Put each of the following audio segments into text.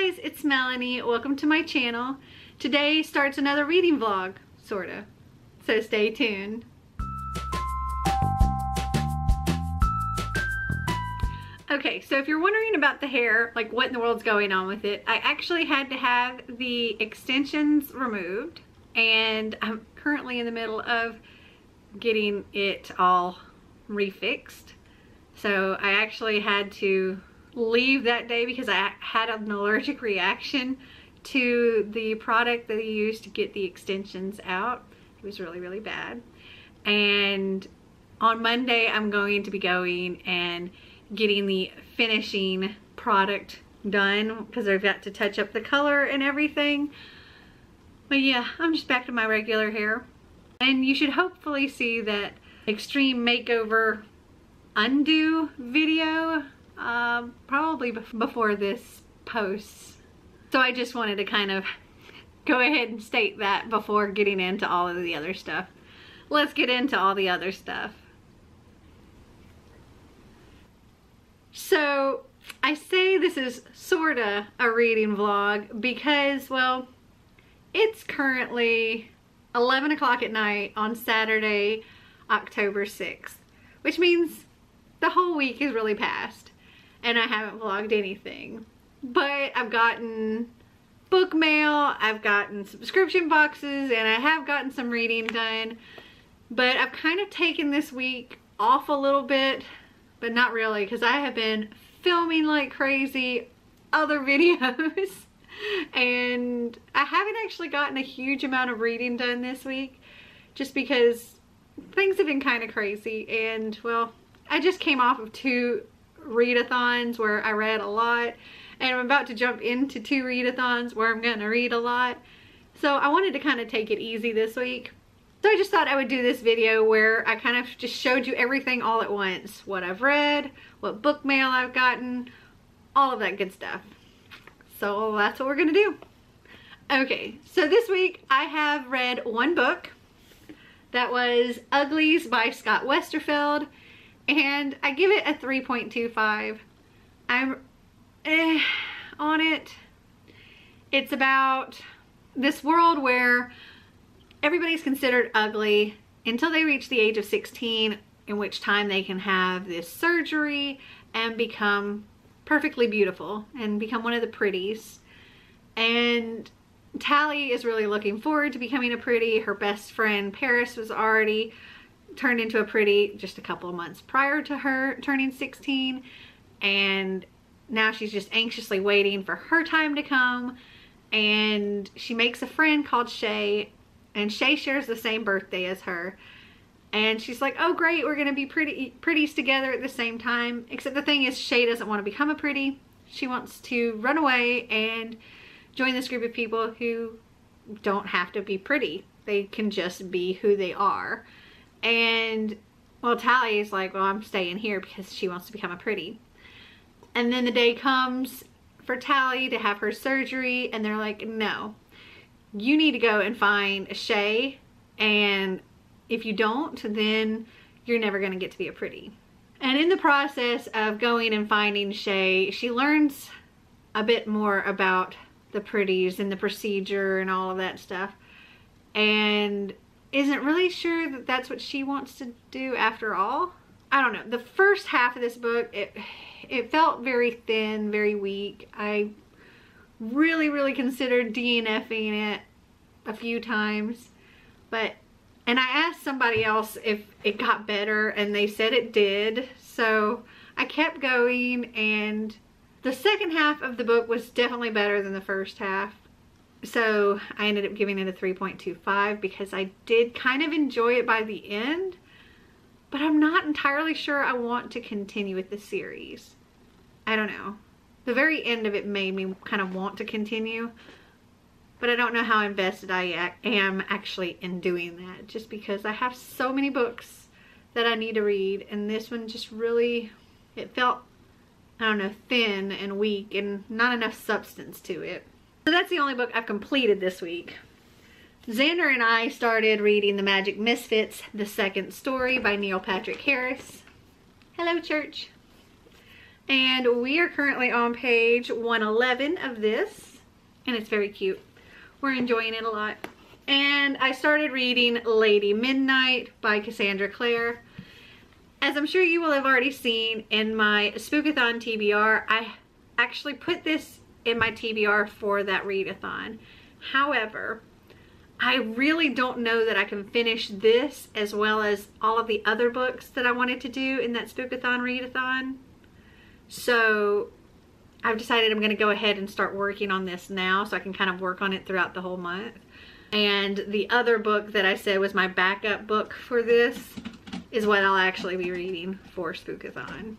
guys, it's Melanie. Welcome to my channel. Today starts another reading vlog, sorta. So stay tuned. Okay, so if you're wondering about the hair, like what in the world's going on with it, I actually had to have the extensions removed, and I'm currently in the middle of getting it all refixed. So I actually had to leave that day because I had an allergic reaction to the product that I used to get the extensions out. It was really, really bad. And on Monday, I'm going to be going and getting the finishing product done because I've got to touch up the color and everything. But yeah, I'm just back to my regular hair. And you should hopefully see that extreme makeover undo video probably before this posts. So I just wanted to kind of go ahead and state that before getting into all of the other stuff. Let's get into all the other stuff. So I say this is sorta a reading vlog because, well, it's currently 11 o'clock at night on Saturday, October 6th, which means the whole week is really past and I haven't vlogged anything. But I've gotten book mail, I've gotten subscription boxes, and I have gotten some reading done. But I've kind of taken this week off a little bit, but not really, because I have been filming like crazy other videos. And I haven't actually gotten a huge amount of reading done this week just because things have been kind of crazy. And well, I just came off of 2 readathons where I read a lot, and I'm about to jump into 2 readathons where I'm gonna read a lot. So I wanted to kind of take it easy this week. So I just thought I would do this video where I kind of just showed you everything all at once. What I've read, what book mail I've gotten, all of that good stuff. So that's what we're gonna do. Okay, so this week I have read 1 book. That was Uglies by Scott Westerfeld, and I give it a 3.25. I'm on it. It's about this world where everybody's considered ugly until they reach the age of 16, in which time they can have this surgery and become perfectly beautiful and become one of the pretties. And Tally is really looking forward to becoming a pretty. Her best friend Paris was already turned into a pretty just a couple of months prior to her turning 16, and now she's just anxiously waiting for her time to come. And she makes a friend called Shay, and Shay shares the same birthday as her, and she's like, oh great, we're gonna be pretties together at the same time. Except the thing is, Shay doesn't want to become a pretty. She wants to run away and join this group of people who don't have to be pretty. They can just be who they are. And well, Tally is like, well, I'm staying here because she wants to become a pretty. And then the day comes for Tally to have her surgery, and they're like, no, you need to go and find Shay, and if you don't, then you're never gonna get to be a pretty. And in the process of going and finding Shay, she learns a bit more about the pretties and the procedure and all of that stuff, and isn't really sure that that's what she wants to do after all. I don't know. The first half of this book, it felt very thin, very weak. I really considered DNFing it a few times, and I asked somebody else if it got better, and they said it did. So I kept going, and the second half of the book was definitely better than the first half. So I ended up giving it a 3.25 because I did kind of enjoy it by the end, but I'm not entirely sure I want to continue with the series. I don't know. The very end of it made me kind of want to continue, but I don't know how invested I am actually in doing that, just because I have so many books that I need to read, and this one just really, it felt, I don't know, thin and weak and not enough substance to it. So that's the only book I've completed this week. Xander and I started reading The Magic Misfits, the second story by Neil Patrick Harris. Hello, church. And we are currently on page 111 of this, and it's very cute. We're enjoying it a lot. And I started reading Lady Midnight by Cassandra Clare. As I'm sure you will have already seen in my Spookathon TBR, I actually put this in my TBR for that readathon. However, I really don't know that I can finish this as well as all of the other books that I wanted to do in that Spookathon readathon. So I've decided I'm going to go ahead and start working on this now so I can kind of work on it throughout the whole month. And the other book that I said was my backup book for this is what I'll actually be reading for Spookathon.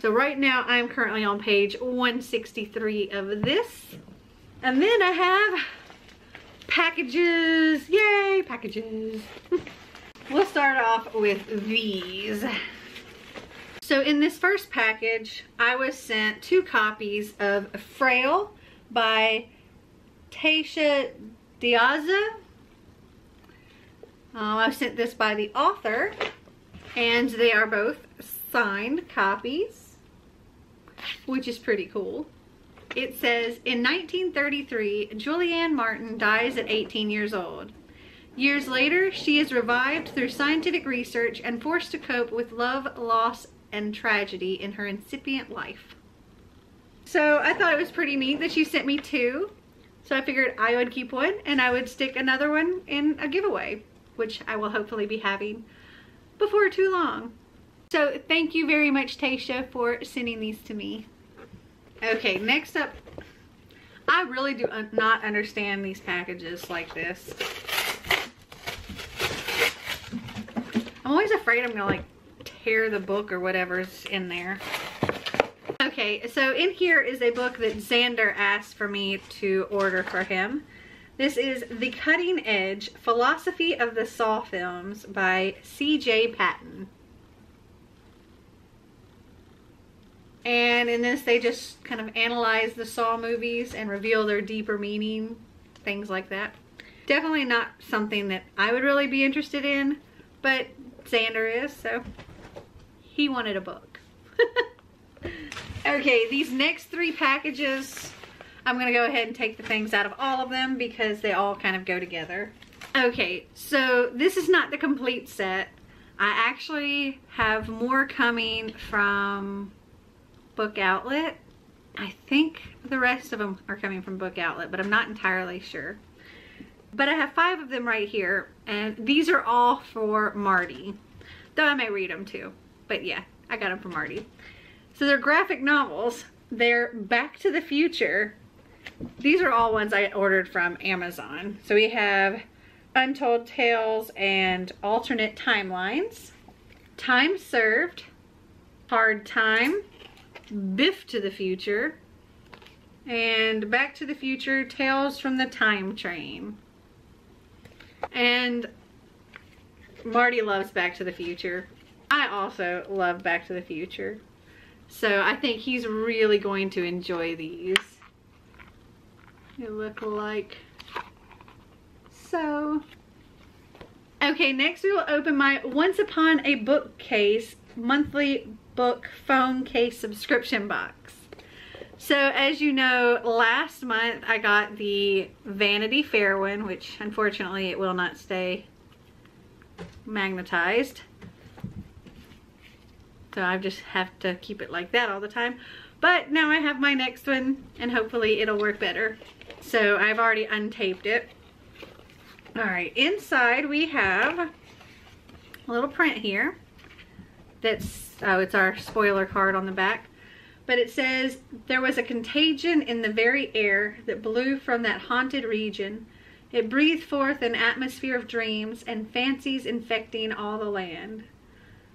So right now I'm currently on page 163 of this. And then I have packages. Yay, packages. We'll start off with these. So in this first package, I was sent 2 copies of Frail by Tasha Diaza. I was sent this by the author, and they are both signed copies, which is pretty cool. It says, in 1933, Julianne Martin dies at 18 years old. Years later, she is revived through scientific research and forced to cope with love, loss, and tragedy in her incipient life. So I thought it was pretty neat that she sent me 2. So I figured I would keep one and I would stick another one in a giveaway, which I will hopefully be having before too long. So thank you very much, Tasha, for sending these to me. Okay, next up, I really do not understand these packages like this. I'm always afraid I'm gonna like tear the book or whatever's in there. Okay, so in here is a book that Xander asked for me to order for him. This is The Cutting Edge, Philosophy of the Saw Films by C.J. Patton. And in this they just kind of analyze the Saw movies and reveal their deeper meaning, things like that. Definitely not something that I would really be interested in, but Xander is, so he wanted a book. Okay, these next 3 packages, I'm gonna go ahead and take the things out of all of them because they all kind of go together. Okay, so this is not the complete set. I actually have more coming from Book Outlet. I think the rest of them are coming from Book Outlet, but I'm not entirely sure. But I have 5 of them right here, and these are all for Marty. Though I may read them too. But yeah, I got them from Marty. So they're graphic novels. They're Back to the Future. These are all ones I ordered from Amazon. So we have Untold Tales and Alternate Timelines, Time Served, Hard Time, Biff to the Future, and Back to the Future, Tales from the Time Train. And Marty loves Back to the Future. I also love Back to the Future. So I think he's really going to enjoy these. They look like so. Okay, next we will open my Once Upon a Bookcase monthly book phone case subscription box. So as you know, last month I got the Vanity Fair one, which unfortunately it will not stay magnetized. So I just have to keep it like that all the time. But now I have my next one and hopefully it'll work better. So I've already untaped it. Alright, inside we have a little print here. That's, oh, it's our spoiler card on the back. But it says, there was a contagion in the very air that blew from that haunted region. It breathed forth an atmosphere of dreams and fancies infecting all the land.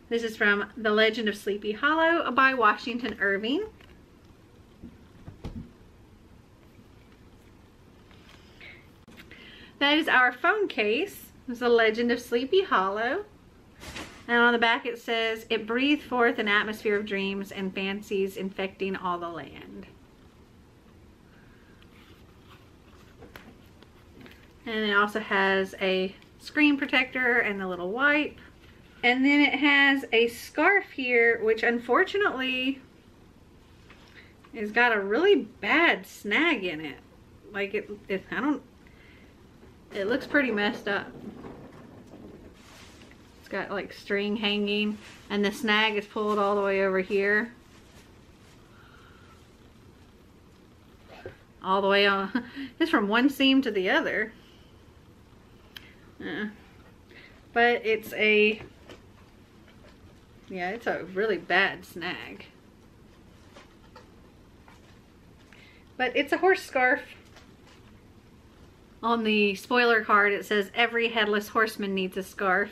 This is from The Legend of Sleepy Hollow by Washington Irving. That is our phone case. It's The Legend of Sleepy Hollow. And on the back it says, it breathed forth an atmosphere of dreams and fancies infecting all the land. And it also has a screen protector and a little wipe. And then it has a scarf here, which unfortunately it's got a really bad snag in it. Like it looks pretty messed up. It's got like string hanging and the snag is pulled all the way over here. All the way on. It's from one seam to the other. But it's a really bad snag. But it's a horse scarf. On the spoiler card it says every headless horseman needs a scarf.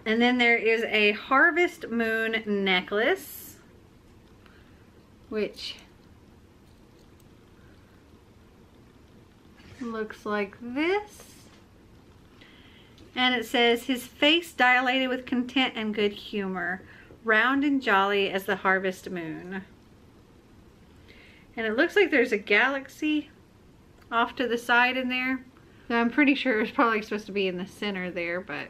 And then there is a harvest moon necklace, which looks like this. And it says, his face dilated with content and good humor, round and jolly as the harvest moon. And it looks like there's a galaxy off to the side in there. So I'm pretty sure it's probably supposed to be in the center there, but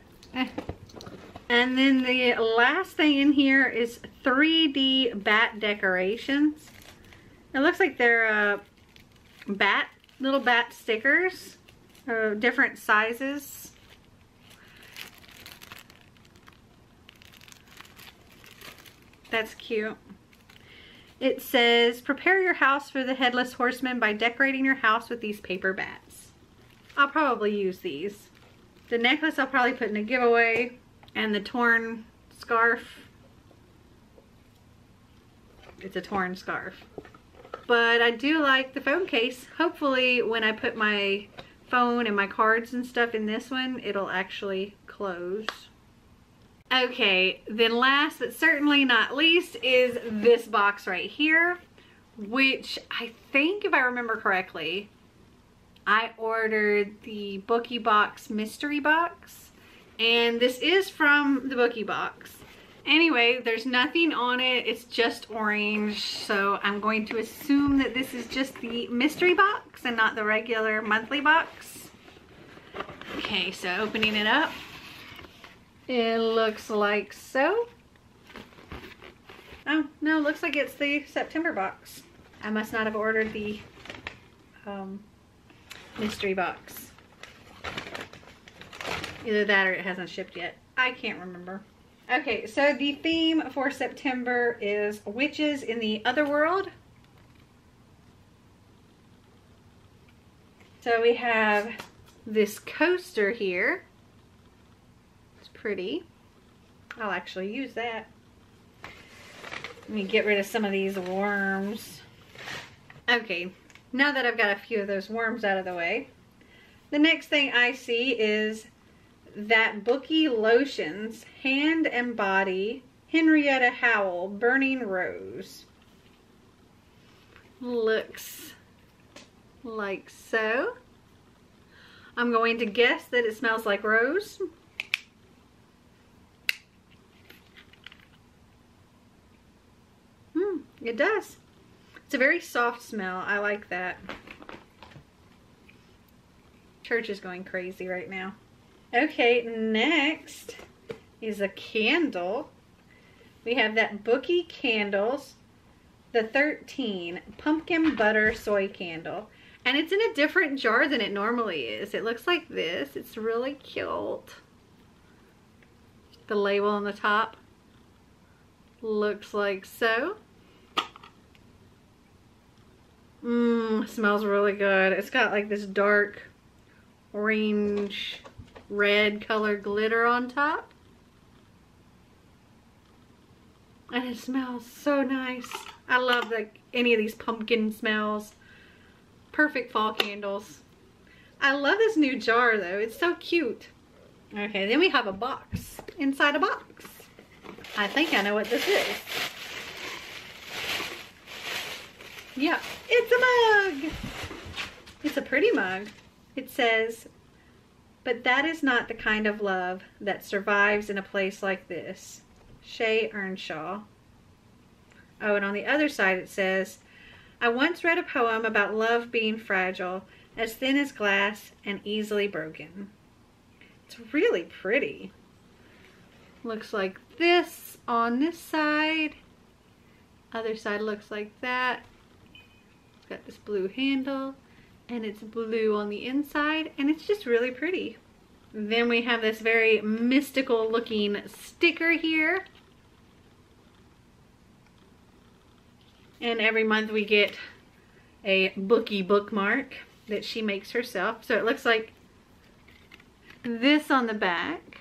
And then the last thing in here is 3D bat decorations. It looks like they're little bat stickers, different sizes. That's cute. It says, prepare your house for the Headless Horseman by decorating your house with these paper bats. I'll probably use these. The necklace I'll probably put in a giveaway, and the torn scarf. It's a torn scarf. But I do like the phone case. Hopefully when I put my phone and my cards and stuff in this one, it'll actually close. Okay, then last but certainly not least is this box right here, which I think, if I remember correctly, I ordered the Bookie Box mystery box, and this is from the Bookie Box. Anyway, there's nothing on it, it's just orange, so I'm going to assume that this is just the mystery box and not the regular monthly box. Okay, so opening it up. It looks like so. Oh, no, looks like it's the September box. I must not have ordered the mystery box. Either that or it hasn't shipped yet. I can't remember. Okay, so the theme for September is witches in the other world. So we have this coaster here. Pretty. I'll actually use that. Let me get rid of some of these worms. Okay, now that I've got a few of those worms out of the way, the next thing I see is that Bookie Lotions Hand and Body Henrietta Howell Burning Rose. Looks like so. I'm going to guess that it smells like rose. It does. It's a very soft smell. I like that. Church is going crazy right now. Okay, next is a candle. We have that Bookie Candles, the 13 Pumpkin Butter Soy Candle. And it's in a different jar than it normally is. It looks like this. It's really cute. The label on the top looks like so. Smells really good. It's got like this dark orange red color glitter on top. And it smells so nice. I love like any of these pumpkin smells. Perfect fall candles. I love this new jar though. It's so cute. Okay, then we have a box inside a box. I think I know what this is. Yeah, it's a mug. It's a pretty mug. It says, but that is not the kind of love that survives in a place like this. Shay Earnshaw. Oh, and on the other side it says, I once read a poem about love being fragile, as thin as glass and easily broken. It's really pretty. Looks like this on this side. Other side looks like that. It's got this blue handle and it's blue on the inside, and it's just really pretty. Then we have this very mystical looking sticker here. And every month we get a Bookie bookmark that she makes herself. So it looks like this on the back.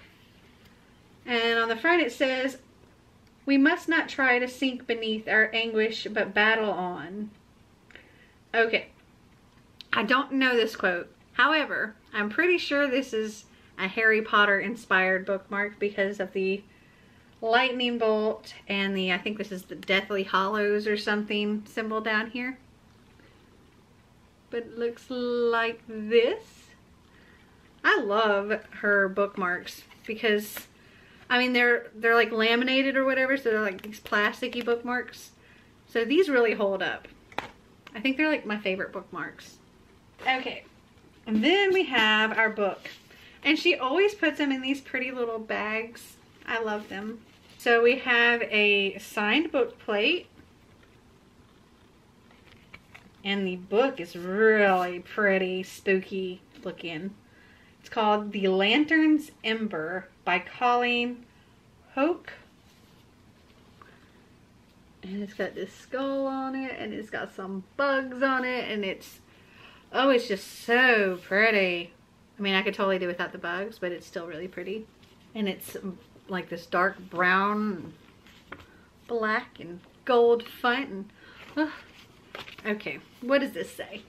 And on the front it says, "We must not try to sink beneath our anguish, but battle on." Okay, I don't know this quote. However, I'm pretty sure this is a Harry Potter inspired bookmark because of the lightning bolt and the, I think this is the Deathly Hallows or something symbol down here. But it looks like this. I love her bookmarks because, I mean, they're like laminated or whatever, so they're like these plasticky bookmarks. So these really hold up. I think they're like my favorite bookmarks. Okay, and then we have our book. And she always puts them in these pretty little bags. I love them. So we have a signed book plate. And the book is really pretty, spooky looking. It's called The Lantern's Ember by Colleen Hoke. And it's got this skull on it, and it's got some bugs on it, and it's, oh, it's just so pretty. I mean, I could totally do without the bugs, but it's still really pretty. And it's like this dark brown, black, and gold font. And, okay, what does this say?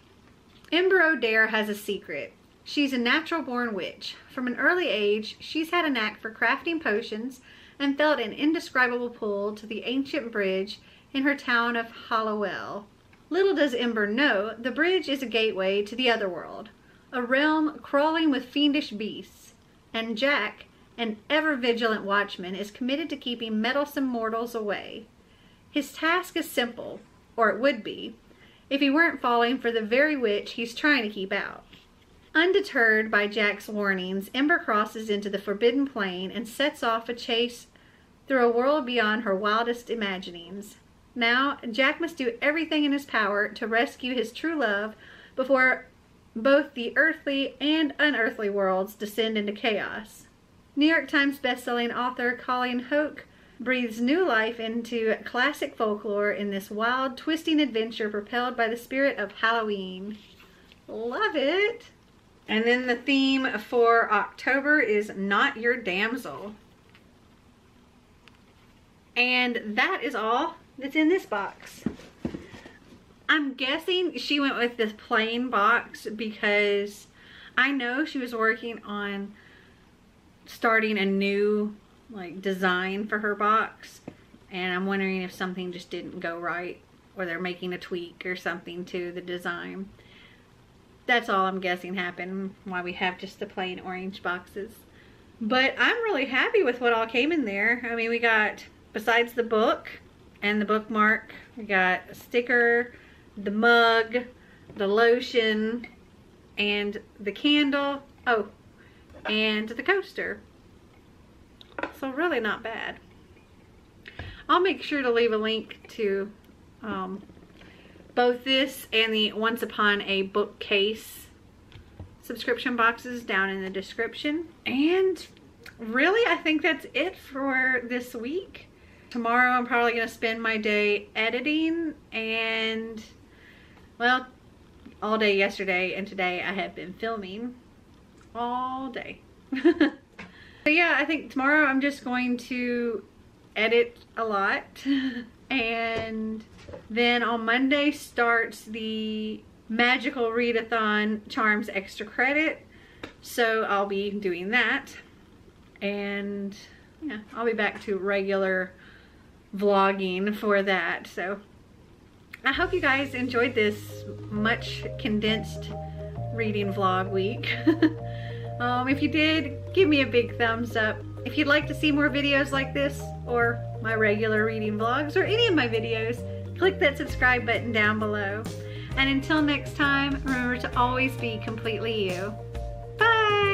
Ember O'Dare has a secret. She's a natural born witch. From an early age, she's had a knack for crafting potions and felt an indescribable pull to the ancient bridge in her town of Hollowell. Little does Ember know, the bridge is a gateway to the other world, a realm crawling with fiendish beasts, and Jack, an ever-vigilant watchman, is committed to keeping meddlesome mortals away. His task is simple, or it would be, if he weren't falling for the very witch he's trying to keep out. Undeterred by Jack's warnings, Ember crosses into the Forbidden Plain and sets off a chase through a world beyond her wildest imaginings. Now, Jack must do everything in his power to rescue his true love before both the earthly and unearthly worlds descend into chaos. New York Times bestselling author Colleen Hoke breathes new life into classic folklore in this wild, twisting adventure propelled by the spirit of Halloween. Love it! And then the theme for October is Not Your Damsel. And that is all that's in this box. I'm guessing she went with this plain box because I know she was working on starting a new like design for her box, and I'm wondering if something just didn't go right or they're making a tweak or something to the design. That's all I'm guessing happened, why we have just the plain orange boxes. But I'm really happy with what all came in there. I mean, we got, besides the book and the bookmark, we got a sticker, the mug, the lotion, and the candle. Oh, and the coaster. So really not bad. I'll make sure to leave a link to both this and the Once Upon a Bookcase subscription boxes down in the description. And really, I think that's it for this week. Tomorrow I'm probably going to spend my day editing, and well, all day yesterday and today I have been filming all day. So yeah, I think tomorrow I'm just going to edit a lot. And then on Monday starts the Magical Readathon Charms Extra Credit. So I'll be doing that. And yeah, I'll be back to regular vlogging for that. So I hope you guys enjoyed this much condensed reading vlog week. If you did, give me a big thumbs up. If you'd like to see more videos like this, or my regular reading vlogs, or any of my videos, click that subscribe button down below. And until next time, remember to always be completely you. Bye!